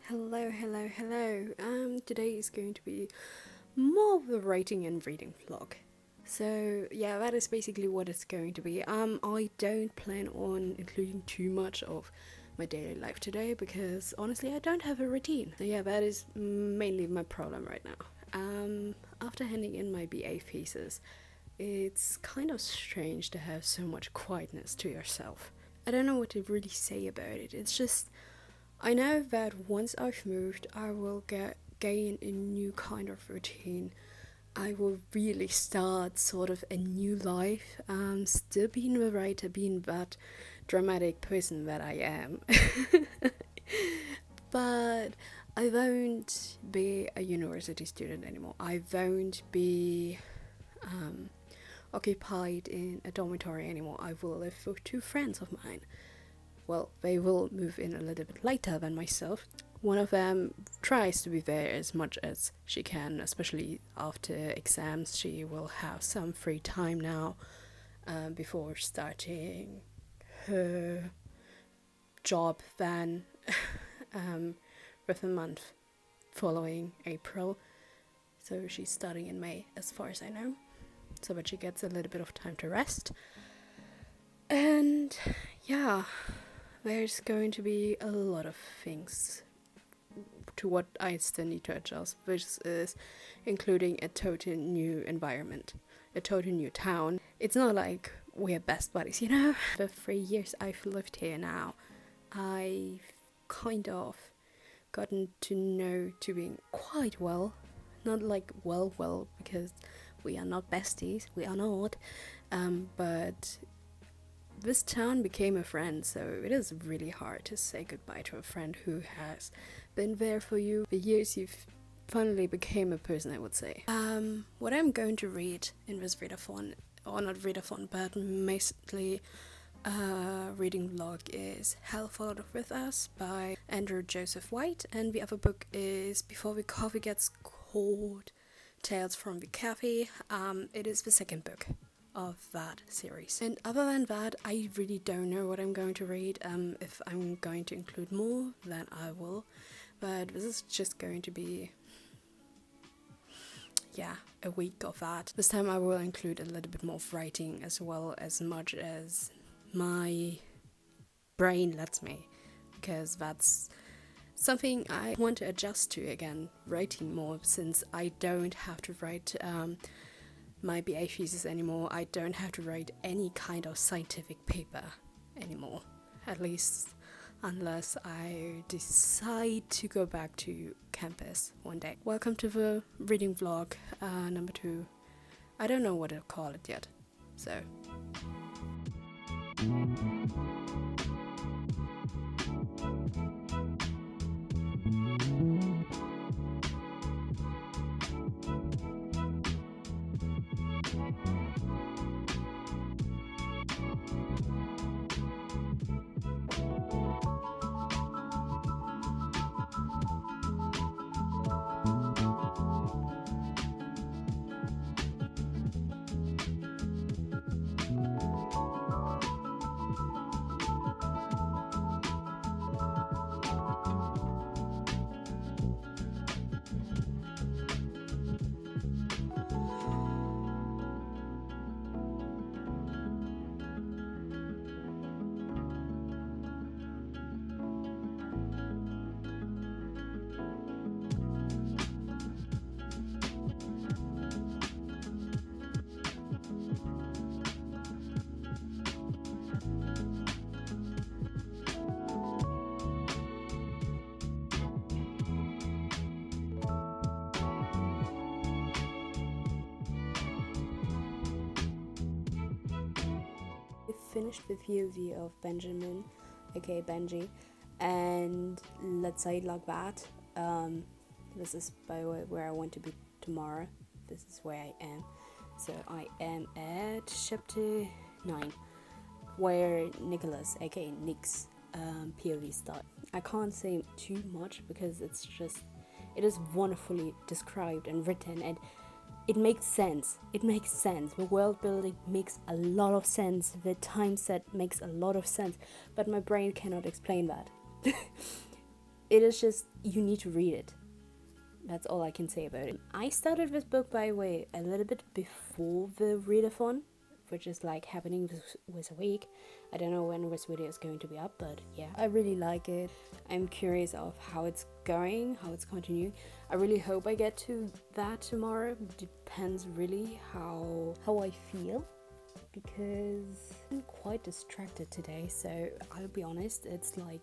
Hello. Today is going to be more of a writing and reading vlog. So yeah, that is basically what it's going to be. I don't plan on including too much of my daily life today because honestly I don't have a routine. So yeah, that is mainly my problem right now. After handing in my BA thesis, it's kind of strange to have so much quietness to yourself. I don't know what to really say about it. It's just I know that once I've moved, I will gain a new kind of routine. I will really start sort of a new life. Still being the writer, being that dramatic person that I am. But I won't be a university student anymore. I won't be occupied in a dormitory anymore. I will live with two friends of mine. Well, they will move in a little bit later than myself. One of them tries to be there as much as she can, especially after exams. She will have some free time now before starting her job then with a month following April. So she's starting in May as far as I know, so that she gets a little bit of time to rest. And yeah, there's going to be a lot of things to what I still need to adjust, which is including a total new environment, a total new town. It's not like we're best buddies, you know? The 3 years I've lived here now, I've kind of gotten to know Tubing quite well. Not like well, because we are not besties, we are not, but this town became a friend, so it is really hard to say goodbye to a friend who has been there for you the years you've finally became a person, I would say. What I'm going to read in this readathon, or not readathon, but mostly reading vlog, is Hell Followed With Us by Andrew Joseph White, and the other book is Before the Coffee Gets Cold, Tales from the Cafe. It is the second book of that series. And other than that, I really don't know what I'm going to read. If I'm going to include more, then I will. But this is just going to be, yeah, a week of that. This time I will include a little bit more of writing as well, as much as my brain lets me, because that's something I want to adjust to again, writing more, since I don't have to write my BA thesis anymore. I don't have to write any kind of scientific paper anymore, at least unless I decide to go back to campus one day. Welcome to the reading vlog number 2. I don't know what to call it yet, so finished the POV of Benjamin, aka Benji, and let's say it like that. This is by the way where I want to be tomorrow. This is where I am. So I am at chapter 9, where Nicholas, aka Nick's POV start. I can't say too much because it is wonderfully described and written, and it makes sense. The world building makes a lot of sense. The time set makes a lot of sense. But my brain cannot explain that. it is just, you need to read it. That's all I can say about it. I started this book, by the way, a little bit before the Readathon, which is like happening this week. I don't know when this video is going to be up, but yeah, I really like it. I'm curious of how it's going, how it's continuing. I really hope I get to that tomorrow. Depends really how I feel, because I'm quite distracted today, so I'll be honest, it's like,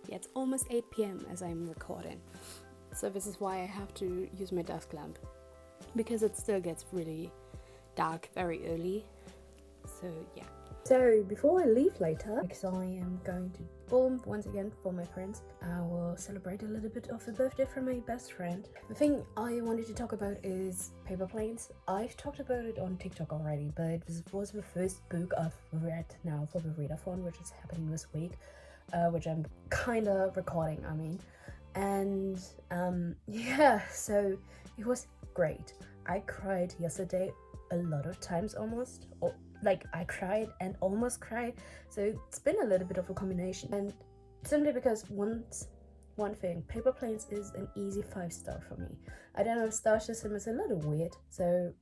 yeah, it's almost 8 p.m. as I'm recording. So this is why I have to use my desk lamp, because it still gets really dark very early. So yeah. So before I leave later, because I am going to Ulm once again for my friends, I will celebrate a little bit of the birthday from my best friend. The thing I wanted to talk about is paper planes. I've talked about it on TikTok already, but this was the first book I've read now for the Readathon, which is happening this week, which I'm kind of recording, I mean. And yeah, so it was great. I cried yesterday a lot of times almost, or like I cried and almost cried, so it's been a little bit of a combination. And simply because one thing, paper planes is an easy 5-star for me. I don't know, star system is a little weird, so,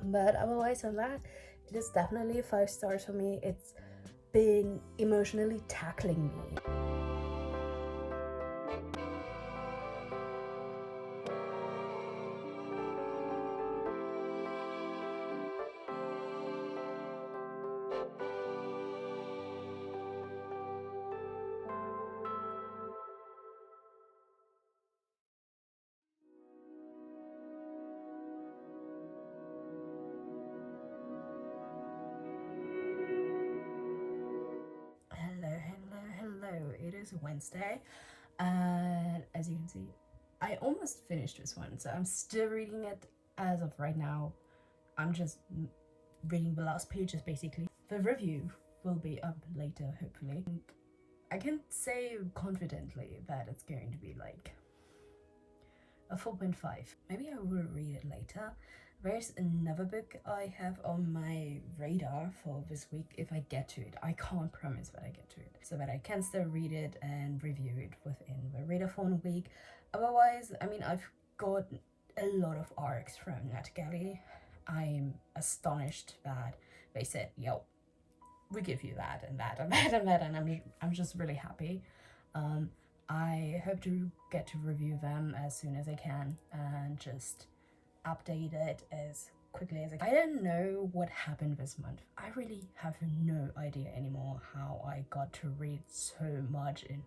but otherwise than that, it is definitely 5 stars for me. It's been emotionally tackling me. Hello, it is Wednesday, and as you can see, I almost finished this one, so I'm still reading it as of right now. I'm just reading the last pages basically. The review will be up later, hopefully. I can say confidently that it's going to be like a 4.5. Maybe I will read it later. There's another book I have on my radar for this week if I get to it. I can't promise that I get to it, so that I can still read it and review it within the Readathon week. Otherwise, I mean, I've got a lot of arcs from NetGalley. I'm astonished that they said, yo, we give you that and that and that and that, and I'm just really happy. I hope to get to review them as soon as I can and just update it as quickly as I can. I don't know what happened this month. I really have no idea anymore how I got to read so much in,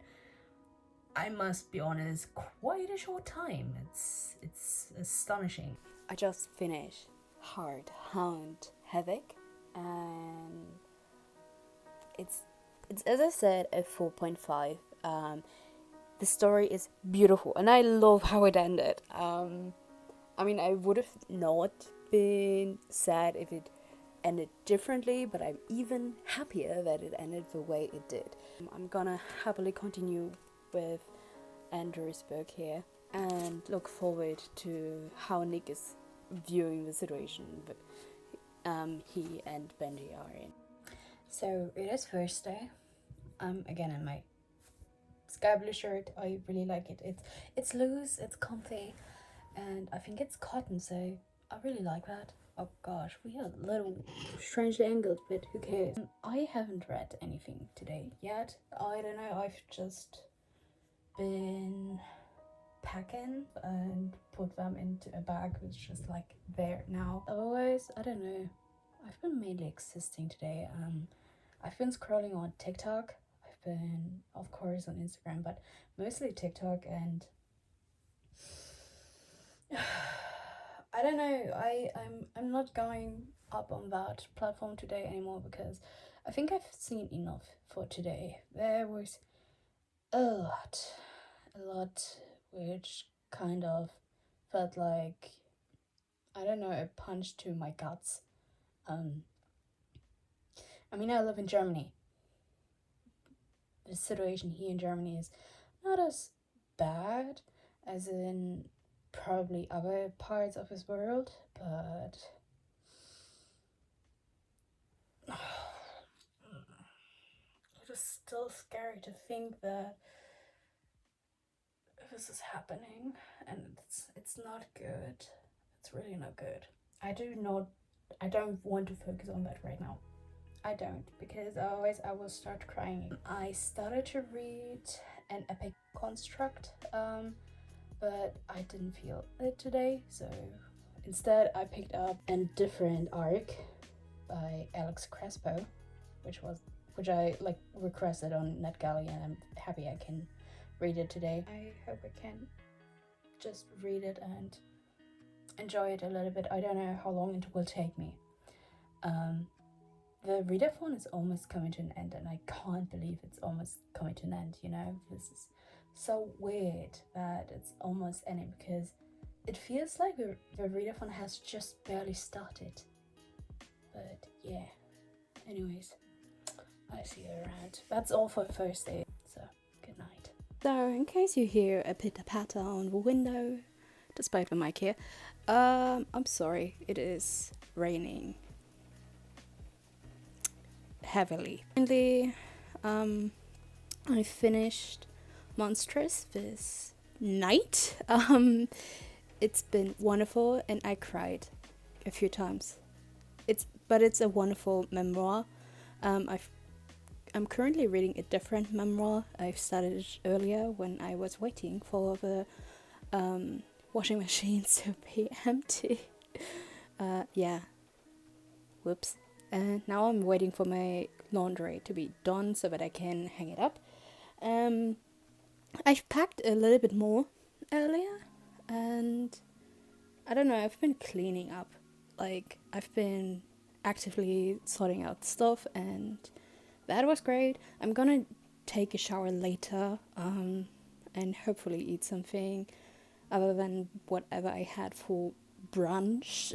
I must be honest, quite a short time. It's astonishing. I just finished Hard Hound Havoc, and it's as I said, a 4.5. The story is beautiful and I love how it ended. I mean, I would have not been sad if it ended differently, but I'm even happier that it ended the way it did. I'm gonna happily continue with Andrew's book here and look forward to how Nick is viewing the situation that he and Benji are in. So it is Thursday. Again in my sky blue shirt. I really like it. It's loose, it's comfy, and I think it's cotton, so I really like that. Oh gosh, we are a little strangely angled, but who cares? I haven't read anything today yet. I don't know, I've just been packing and put them into a bag which is just like there now. Otherwise, I don't know. I've been mainly existing today. I've been scrolling on TikTok. I've been, of course, on Instagram, but mostly TikTok, and I don't know. I'm not going up on that platform today anymore because I think I've seen enough for today. There was a lot which kind of felt like, I don't know, a punch to my guts. I mean, I live in Germany. The situation here in Germany is not as bad as in probably other parts of this world, but it is still scary to think that this is happening, and it's not good. It's really not good. I don't want to focus on that right now. I don't, because I will start crying. I started to read an epic construct, but I didn't feel it today, so instead I picked up a different arc by Crespo, which I requested on NetGalley, and I'm happy I can read it today. I hope I can just read it and enjoy it a little bit. I don't know how long it will take me. The Readathon is almost coming to an end, and I can't believe it's almost coming to an end, you know? This is so weird that it's almost ending, because it feels like the Readathon has just barely started. But yeah, anyways, I see you around. That's all for Thursday, so good night. So, in case you hear a pitter-patter on the window, despite the mic here, I'm sorry, it is raining heavily. Finally, I finished Monstrous this night. It's been wonderful, and I cried a few times. It's a wonderful memoir. I'm currently reading a different memoir. I started it earlier when I was waiting for the washing machines to be empty. Yeah. Whoops. And now I'm waiting for my laundry to be done so that I can hang it up. I've packed a little bit more earlier, and I don't know, I've been cleaning up. I've been actively sorting out stuff, and that was great. I'm gonna take a shower later, and hopefully eat something other than whatever I had for brunch.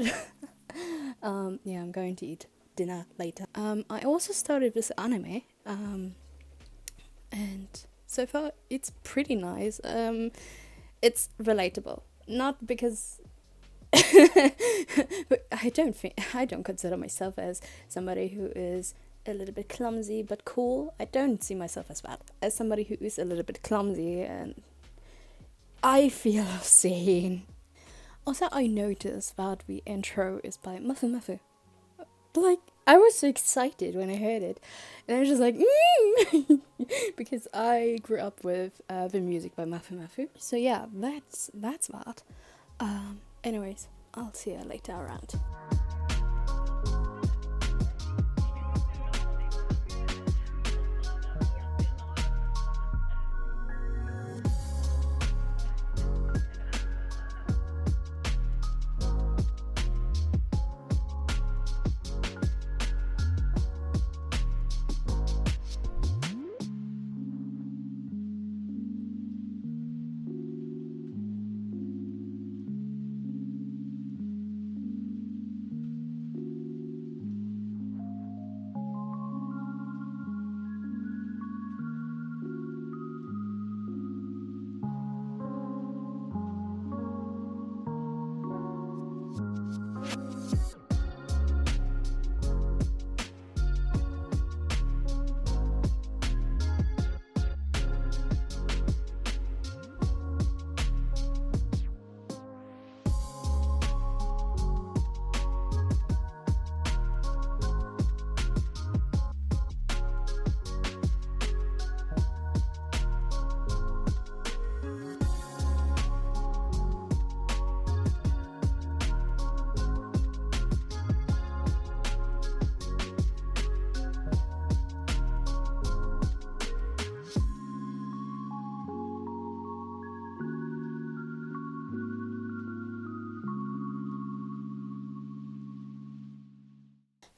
Yeah, I'm going to eat dinner later. I also started this anime, and so far it's pretty nice. It's relatable, not because but I don't consider myself as somebody who is a little bit clumsy but cool. I don't see myself as that. As somebody who is a little bit clumsy, and I feel seen. Also, I noticed that the intro is by Muffy Muffy. I was so excited when I heard it, and I was just like, because I grew up with the music by Muffy Muffy. So yeah, that's that. Anyways, I'll see you later around.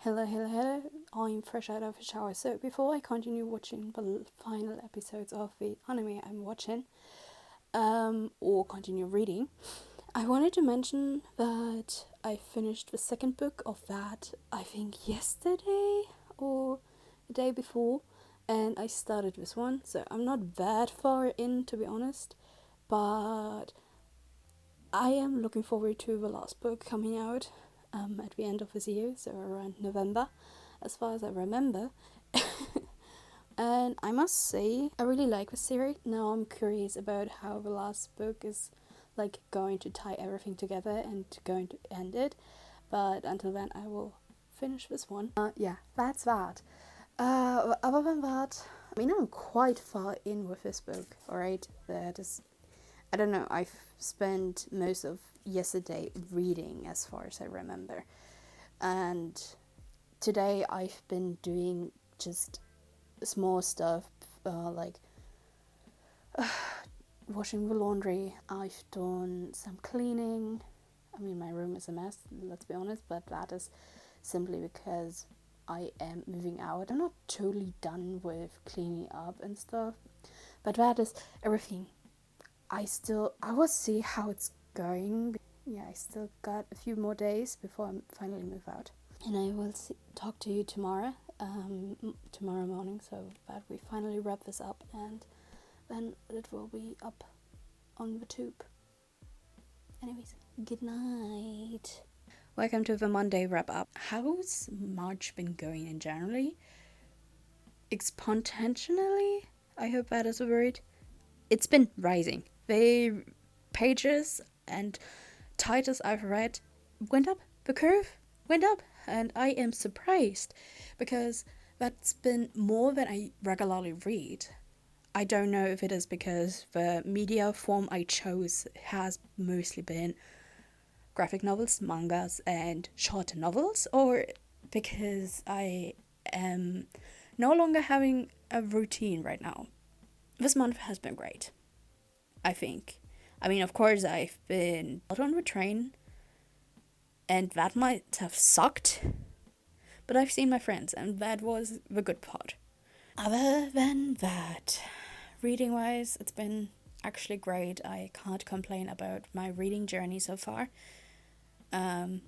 Hello. I'm fresh out of the shower. So before I continue watching the final episodes of the anime I'm watching, or continue reading, I wanted to mention that I finished the second book of that, I think yesterday or the day before, and I started this one. So I'm not that far in, to be honest, but I am looking forward to the last book coming out at the end of this year, so around November, as far as I remember. And I must say, I really like the series. Now I'm curious about how the last book is like going to tie everything together and going to end it. But until then, I will finish this one. Yeah, that's that. Other than that, I mean, I'm quite far in with this book, alright? That is, I don't know, I've spent most of yesterday reading as far as I remember. And today I've been doing just small stuff, like washing the laundry. I've done some cleaning. I mean, my room is a mess, let's be honest, but that is simply because I am moving out. I'm not totally done with cleaning up and stuff, but that is everything. I will see how it's going. Yeah, I still got a few more days before I finally move out. And I will talk to you tomorrow, tomorrow morning, so that we finally wrap this up, and then it will be up on the tube. Anyways, good night. Welcome to the Monday wrap up. How's March been going in generally? Exponentially? I hope that is a word. It's been rising. The pages and titles I've read went up. The curve went up. And I am surprised because that's been more than I regularly read. I don't know if it is because the media form I chose has mostly been graphic novels, mangas, and short novels, or because I am no longer having a routine right now. This month has been great, I think. I mean, of course, I've been out on the train, and that might have sucked, but I've seen my friends, and that was the good part. Other than that, reading-wise, it's been actually great. I can't complain about my reading journey so far. And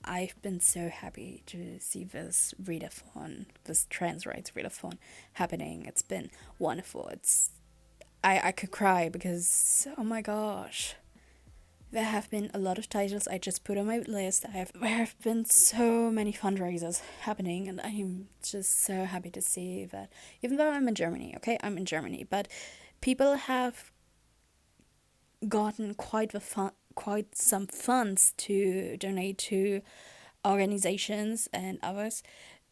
I've been so happy to see this readathon, this trans rights readathon happening. It's been wonderful. I could cry because, oh my gosh, there have been a lot of titles I just put on my list. There have been so many fundraisers happening, and I'm just so happy to see that, even though I'm in Germany, okay, I'm in Germany, but people have gotten quite some funds to donate to organizations and others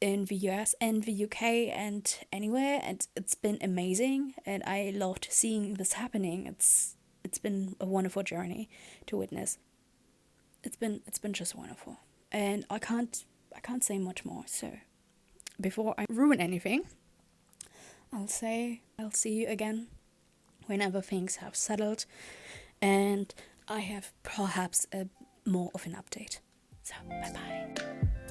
in the US and the UK and anywhere, and it's been amazing, and I loved seeing this happening. It's been a wonderful journey to witness. It's been just wonderful, and I can't say much more. So before I ruin anything, I'll say I'll see you again whenever things have settled and I have perhaps more of an update. So bye bye.